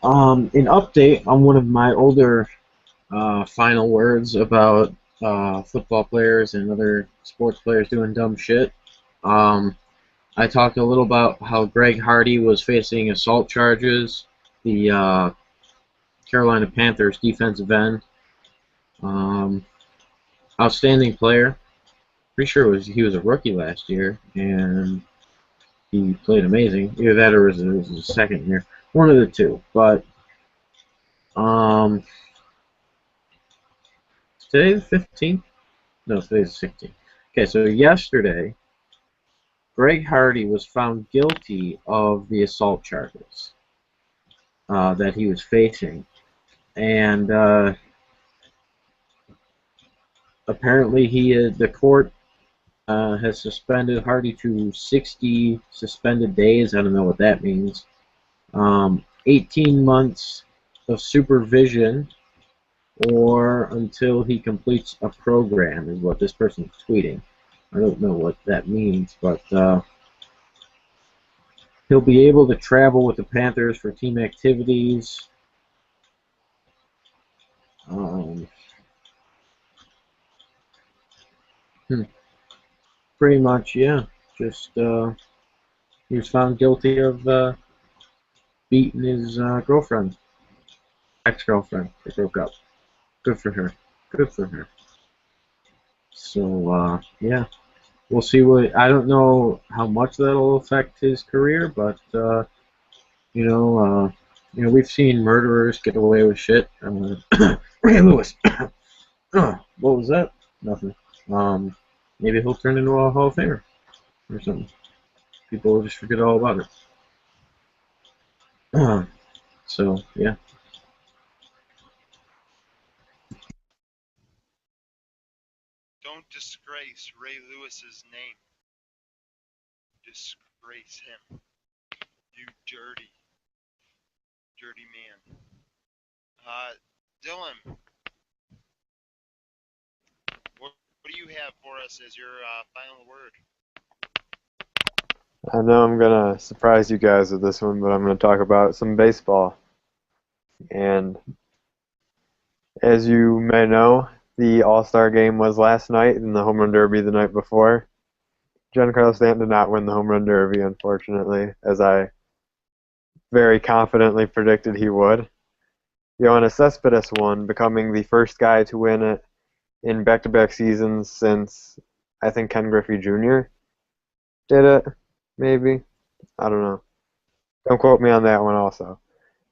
An update on one of my older final words about football players and other sports players doing dumb shit. I talked a little about how Greg Hardy was facing assault charges, the Carolina Panthers defensive end. Outstanding player. Pretty sure he was a rookie last year, and he played amazing. Either that or it was his second year. One of the two. But today the 15th? No, today's the 16th. Okay, so yesterday, Greg Hardy was found guilty of the assault charges that he was facing. And apparently the court has suspended Hardy to 60 suspended days. I don't know what that means. 18 months of supervision or until he completes a program is what this person's tweeting. I don't know what that means, but he'll be able to travel with the Panthers for team activities. Pretty much, yeah. Just he was found guilty of beating his girlfriend, ex-girlfriend. They broke up. Good for her. Good for her. So yeah, we'll see what. I don't know how much that'll affect his career, but we've seen murderers get away with shit. Ray Lewis. What was that? Nothing. Maybe he'll turn into a Hall of Famer or something. People will just forget all about it. So yeah. Don't disgrace Ray Lewis's name. Disgrace him. You dirty, dirty man. Dylan, what do you have for us as your final word? I know I'm going to surprise you guys with this one, but I'm going to talk about some baseball. And as you may know, the All-Star game was last night and the Home Run Derby the night before. Giancarlo Stanton did not win the Home Run Derby, unfortunately, as I very confidently predicted he would. Yoenis Cespedes won, becoming the first guy to win it in back-to-back seasons since, I think, Ken Griffey Jr. did it, maybe. I don't know. Don't quote me on that one also,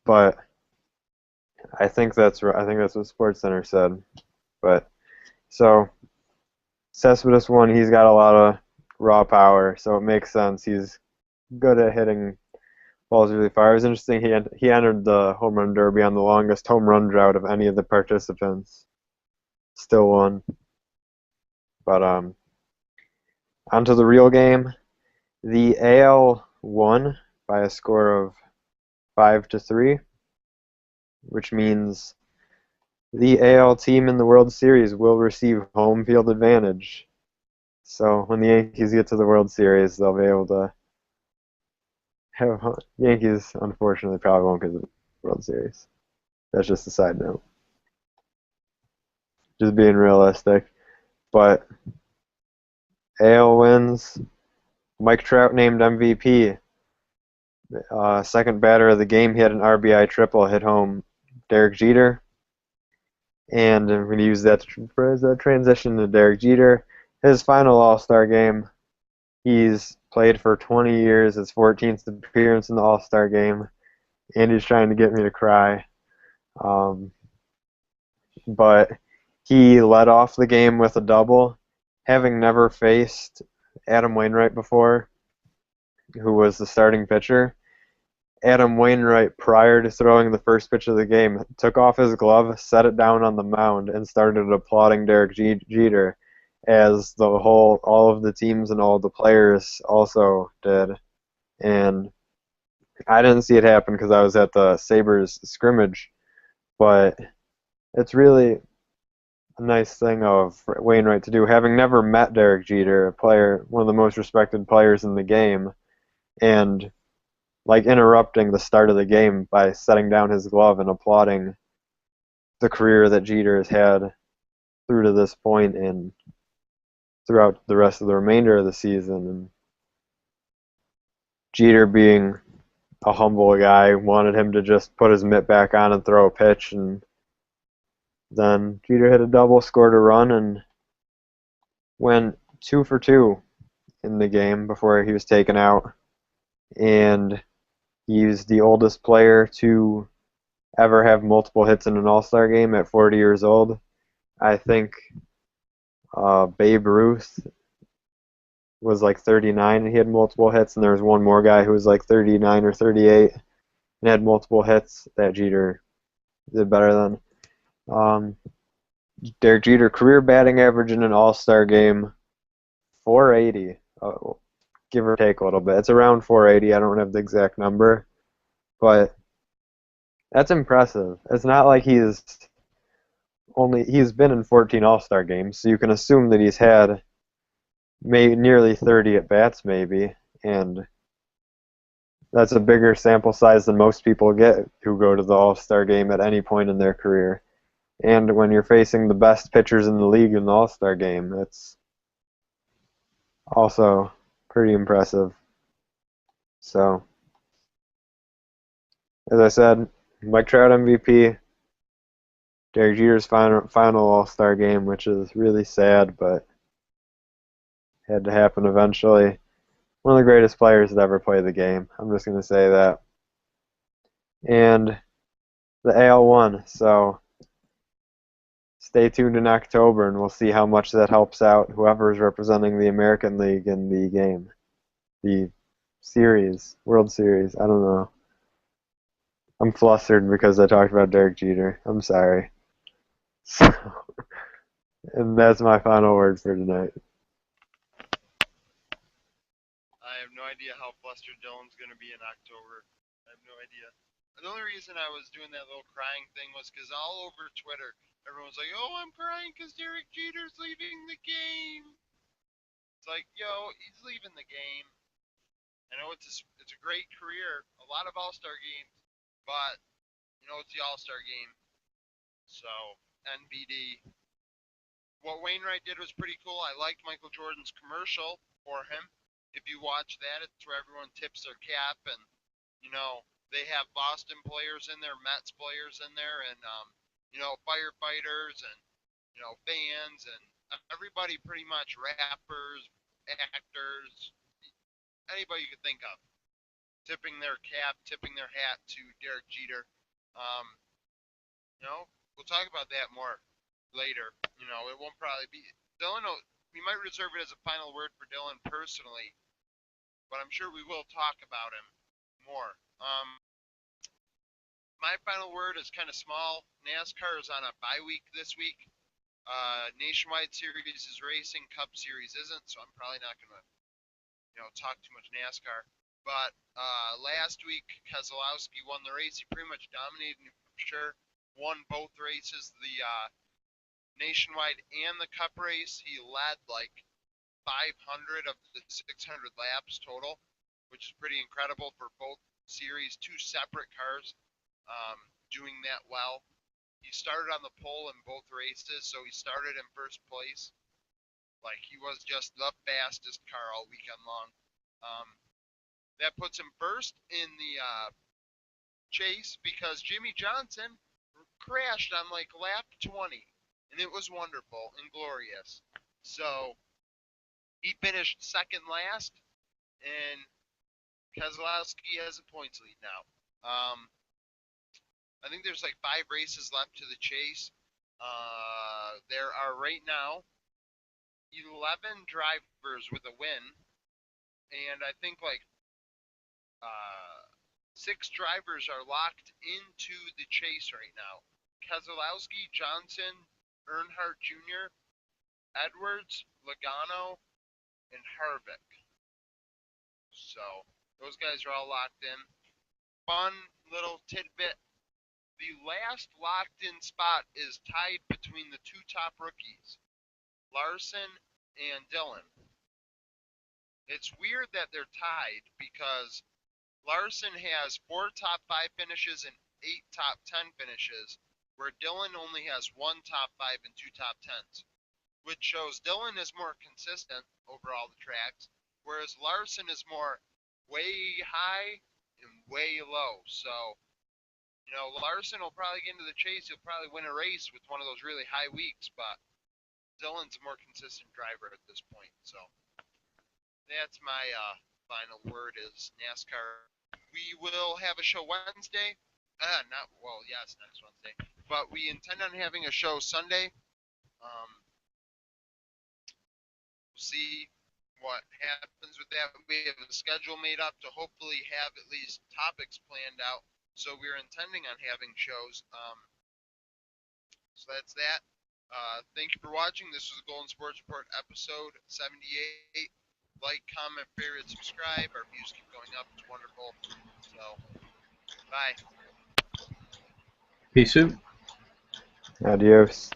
but I think that's right. I think that's what SportsCenter said. But so Cespedes one, he's got a lot of raw power, so it makes sense. He's good at hitting balls really far. It was interesting. He entered the home run derby on the longest home run drought of any of the participants. Still won. But onto the real game. The AL won by a score of 5-3, which means the AL team in the World Series will receive home field advantage. So when the Yankees get to the World Series, they'll be able to have Yankees. Unfortunately, probably won't get to the World Series. That's just a side note. Just being realistic. But AL wins. Mike Trout named MVP. Second batter of the game, he had an RBI triple, hit home Derek Jeter. And I'm going to use that as a transition to Derek Jeter. His final All-Star game. He's played for 20 years, his 14th appearance in the All-Star game. And he's trying to get me to cry. But he led off the game with a double, having never faced Adam Wainwright before, who was the starting pitcher. Adam Wainwright, prior to throwing the first pitch of the game, took off his glove, set it down on the mound, and started applauding Derek Jeter, as all of the teams and all of the players also did. And I didn't see it happen because I was at the Sabres scrimmage, but it's really a nice thing of Wainwright to do, having never met Derek Jeter, a player, one of the most respected players in the game, and like interrupting the start of the game by setting down his glove and applauding the career that Jeter has had through to this point and throughout the rest of the remainder of the season. And Jeter, being a humble guy, wanted him to just put his mitt back on and throw a pitch, and then Jeter hit a double, scored a run, and went 2 for 2 in the game before he was taken out. And he's the oldest player to ever have multiple hits in an All-Star game at 40 years old. I think Babe Ruth was like 39 and he had multiple hits, and there was one more guy who was like 39 or 38 and had multiple hits that Jeter did better than. Derek Jeter, career batting average in an All-Star game, 480, give or take a little bit. It's around 480. I don't have the exact number, but that's impressive. It's not like he's been in 14 All-Star games, so you can assume that he's had nearly 30 at bats, maybe, and that's a bigger sample size than most people get who go to the All-Star game at any point in their career. And when you're facing the best pitchers in the league in the All-Star game, it's also pretty impressive. So, as I said, Mike Trout MVP, Derek Jeter's final All-Star game, which is really sad, but had to happen eventually. One of the greatest players that ever played the game. I'm just going to say that. And the AL won, so stay tuned in October, and we'll see how much that helps out whoever is representing the American League in the game. The series, World Series, I don't know. I'm flustered because I talked about Derek Jeter. I'm sorry. So, and that's my final word for tonight. I have no idea how flustered Dylan's going to be in October. I have no idea. The only reason I was doing that little crying thing was because all over Twitter, everyone's like, "Oh, I'm crying because Derek Jeter's leaving the game." It's like, yo, he's leaving the game. I know it's a great career, a lot of All-Star games, but it's the All-Star game, so NBD. What Wainwright did was pretty cool. I liked Michael Jordan's commercial for him. If you watch that, it's where everyone tips their cap, and they have Boston players in there, Mets players in there, and firefighters and fans and everybody, pretty much, rappers, actors, anybody you could think of. tipping their cap, tipping their hat to Derek Jeter. Um, we'll talk about that more later. It won't probably be Dylan. We might reserve it as a final word for Dylan personally, but I'm sure we will talk about him more. My final word is kind of small. NASCAR is on a bye week this week. Nationwide Series is racing, Cup Series isn't, so I'm probably not going to, talk too much NASCAR. But last week, Keselowski won the race. He pretty much dominated New Hampshire, won both races, the Nationwide and the Cup race. He led like 500 of the 600 laps total, which is pretty incredible for both series, two separate cars doing that well. He started on the pole in both races, so he started in first place. Like, he was just the fastest car all weekend long. That puts him first in the chase because Jimmy Johnson crashed on like lap 20, and it was wonderful and glorious. So he finished second last, and Keselowski has a points lead now. I think there's like 5 races left to the chase. There are right now 11 drivers with a win, and I think like 6 drivers are locked into the chase right now. Keselowski, Johnson, Earnhardt Jr., Edwards, Logano, and Harvick. So those guys are all locked in. Fun little tidbit. The last locked-in spot is tied between the 2 top rookies, Larson and Dillon. It's weird that they're tied because Larson has 4 top 5 finishes and 8 top 10 finishes, where Dillon only has 1 top 5 and 2 top 10s, which shows Dillon is more consistent over all the tracks, whereas Larson is more way high and way low. So Larson will probably get into the chase. He'll probably win a race with one of those really high weeks, but Dillon's a more consistent driver at this point. So that's my final word is NASCAR. We will have a show Wednesday. Yes, next Wednesday. But we intend on having a show Sunday. We'll see what happens with that. We have a schedule made up to hopefully have at least topics planned out. So we're intending on having shows. So that's that. Thank you for watching. This was the Golden Sports Report episode 78. Like, comment, favorite, subscribe. Our views keep going up. It's wonderful. So, bye. Peace out. Adios.